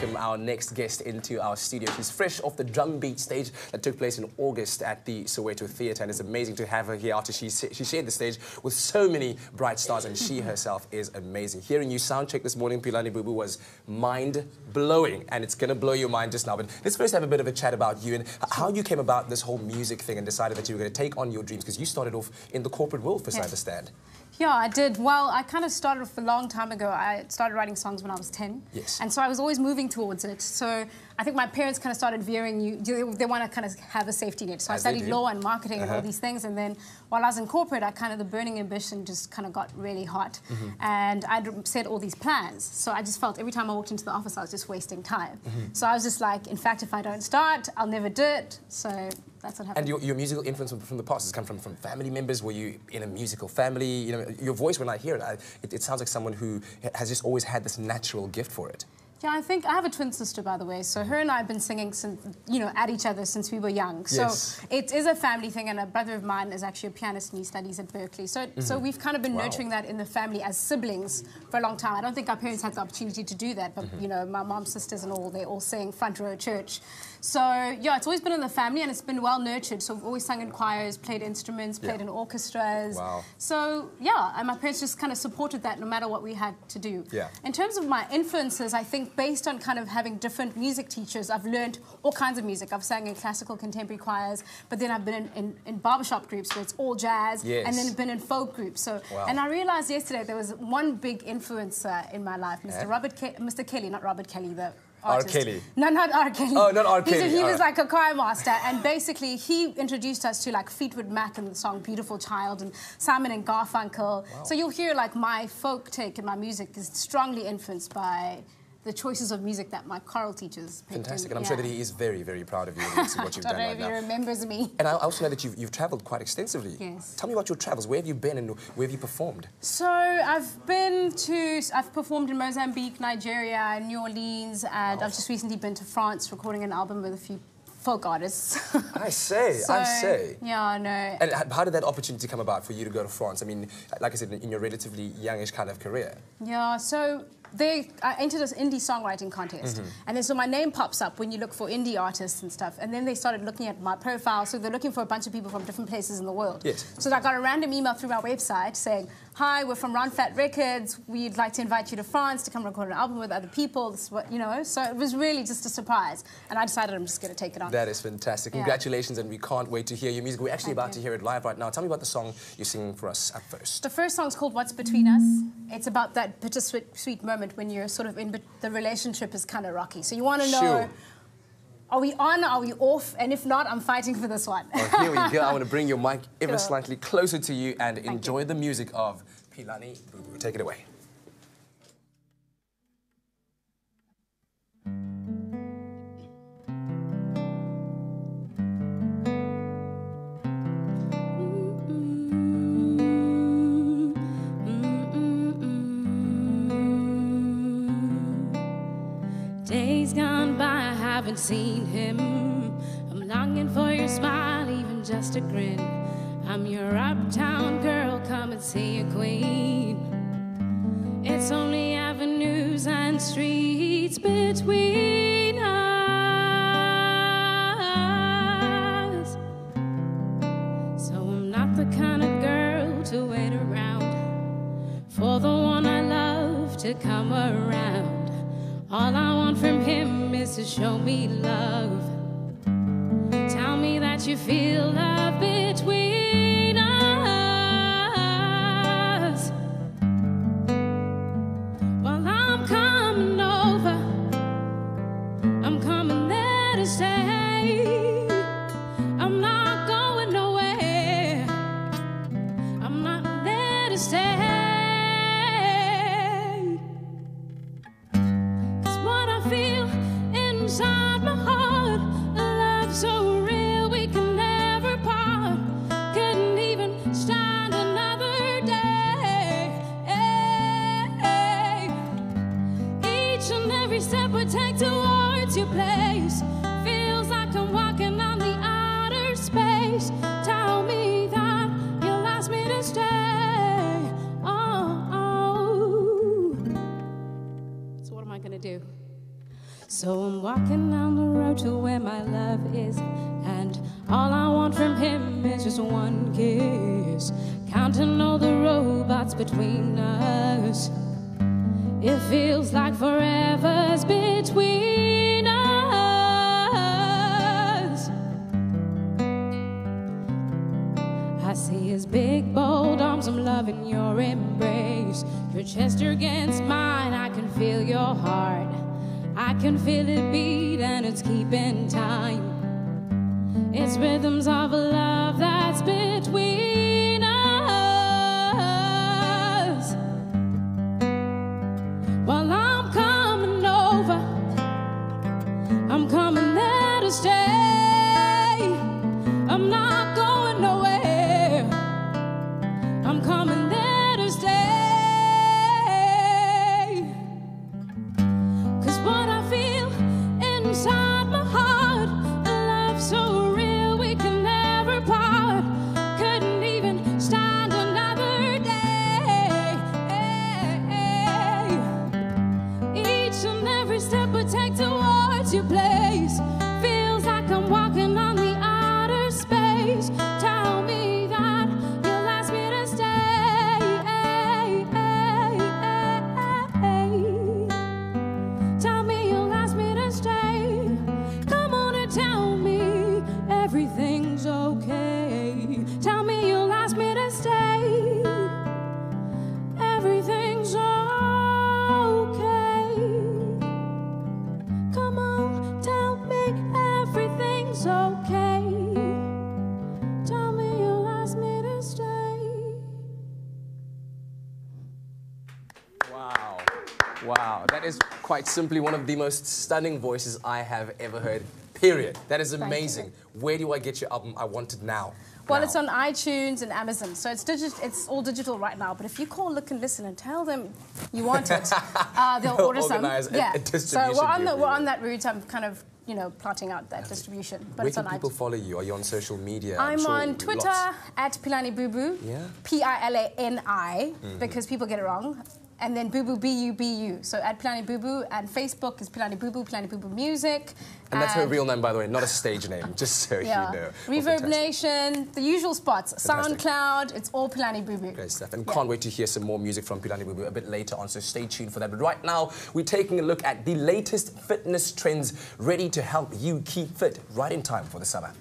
welcome our next guest into our studio. She's fresh off the drum beat stage that took place in August at the Soweto Theatre, and it's amazing to have her here after she shared the stage with so many bright stars, and she herself is amazing. Hearing you sound check this morning, Pilani Bubu, was mind-blowing, and it's going to blow your mind just now. But let's first have a bit of a chat about you and how you came about this whole music thing and decided that you were going to take on your dreams, because you started off in the corporate world, as I understand. Yeah, I did. Well, I kind of started off a long time ago. I started writing songs when I was 10. Yes. And so I was always moving towards it. So I think my parents kind of started veering you. They want to kind of have a safety net. So I studied law and marketing and all these things. And then while I was in corporate, the burning ambition just kind of got really hot. And I'd set all these plans. So I just felt every time I walked into the office, I was just wasting time. So I was just like, in fact, if I don't start, I'll never do it. So that's what happened. And your musical influence from the past has come from family members? Were you in a musical family? You know, your voice, when I hear it, it sounds like someone who has just always had this natural gift for it. Yeah, I think I have a twin sister, by the way. So her and I have been singing since, at each other since we were young. So it is a family thing, and a brother of mine is actually a pianist and he studies at Berkeley. So we've kind of been nurturing that in the family as siblings for a long time. I don't think our parents had the opportunity to do that, but my mom's sisters and all, they all sing front row church. So yeah, it's always been in the family and it's been well nurtured. So we've always sung in choirs, played instruments, played in orchestras. Wow. So yeah, and my parents just kind of supported that no matter what we had to do. Yeah. In terms of my influences, I think based on kind of having different music teachers, I've learned all kinds of music. I've sang in classical, contemporary choirs, but then I've been in barbershop groups where it's all jazz, and then been in folk groups. So, and I realized yesterday there was one big influencer in my life, Mr. Kelly, not Robert Kelly, the artist. R. Kelly. No, not R. Kelly. Oh, not R. Kelly. He was like a choir master, and basically he introduced us to like Fleetwood Mac and the song Beautiful Child and Simon and Garfunkel. Wow. So you'll hear like my folk take in my music is strongly influenced by the choices of music that my choral teachers picked. Fantastic, and I'm sure that he is very, very proud of you and what you've done right now. I don't know if he remembers me. And I also know that you've travelled quite extensively. Yes. Tell me about your travels. Where have you been and where have you performed? So I've performed in Mozambique, Nigeria, and New Orleans, and I've just recently been to France recording an album with a few folk artists. I say. Yeah, I know. And how did that opportunity come about for you to go to France? I mean, like I said, in your relatively youngish kind of career. Yeah, so I entered this indie songwriting contest, and then so my name pops up when you look for indie artists and stuff, and then they started looking at my profile, so they're looking for a bunch of people from different places in the world. Yes. So I got a random email through my website saying, "Hi, we're from Round Fat Records. We'd like to invite you to France to come record an album with other people." This is what, so it was really just a surprise, and I decided I'm just going to take it on. That is fantastic. Congratulations, and we can't wait to hear your music. We're actually about to hear it live right now. Tell me about the song you're singing for us at first. The first song's called What's Between Us. It's about that bittersweet moment when you're sort of in, but the relationship is kind of rocky. So you want to know, are we on, are we off? And if not, I'm fighting for this one. Well, here we go. I want to bring your mic ever slightly closer to you and enjoy the music of Pilani Bubu. Take it away. Days gone by, I haven't seen him. I'm longing for your smile, even just a grin. I'm your uptown girl, come and see your queen. It's only avenues and streets between us. So I'm not the kind of girl to wait around for the one I love to come around. All I want from him is to show me love. Tell me that you feel love between us. Well, I'm coming over. I'm coming there to stay. I'm not going nowhere. I'm not there to stay. Inside my heart, a love so real we can never part. Couldn't even stand another day. Each and every step we take towards your place feels like I'm walking on the outer space. Tell me that you'll ask me to stay. Oh. So what am I gonna do? So I'm walking down the road to where my love is, and all I want from him is just one kiss. Counting all the robots between us, it feels like forever's between us. I see his big, bold arms, I'm loving your embrace. Your chest against mine, I can feel your heart. I can feel it beat and it's keeping time. It's rhythms of a love that's between us. While I'm coming over, I'm coming there to stay. I'm not going nowhere. I'm coming there to stay. 'Cause what I feel inside my heart, a love so real we can never part. Couldn't even stand another day. Each and every step we take towards your place feels like I'm walking on the outer space. Tell me that you'll ask me to stay. Tell me you'll ask me to stay. Come on and tell me everything's okay. Tell me you'll ask me to stay. Everything's okay. Come on, tell me everything's okay. Tell me you'll ask me to stay. Wow. Wow. That is quite simply one of the most stunning voices I have ever heard, period. That is amazing. Where do I get your album? I want it now. Well, Now. it's on iTunes and Amazon, so it's all digital right now. But if you call Look and Listen and tell them you want it, they'll order some. Organize a distribution So we're on deal. we're on that route. I'm kind of plotting out that distribution. But Where it's on can people iTunes. follow you? Are you on social media? I'm sure on Twitter lots. at Pilani Bubu. Yeah. Pilani, because people get it wrong. And then Bubu, B-U-B-U. So at Pilani Bubu, and Facebook is Pilani Bubu Music. And that's her real name, by the way, not a stage name, just so you know. Reverb Nation, the usual spots. Fantastic. SoundCloud, it's all Pilani Bubu. Great stuff. And can't wait to hear some more music from Pilani Bubu a bit later on, so stay tuned for that. But right now, we're taking a look at the latest fitness trends ready to help you keep fit right in time for the summer.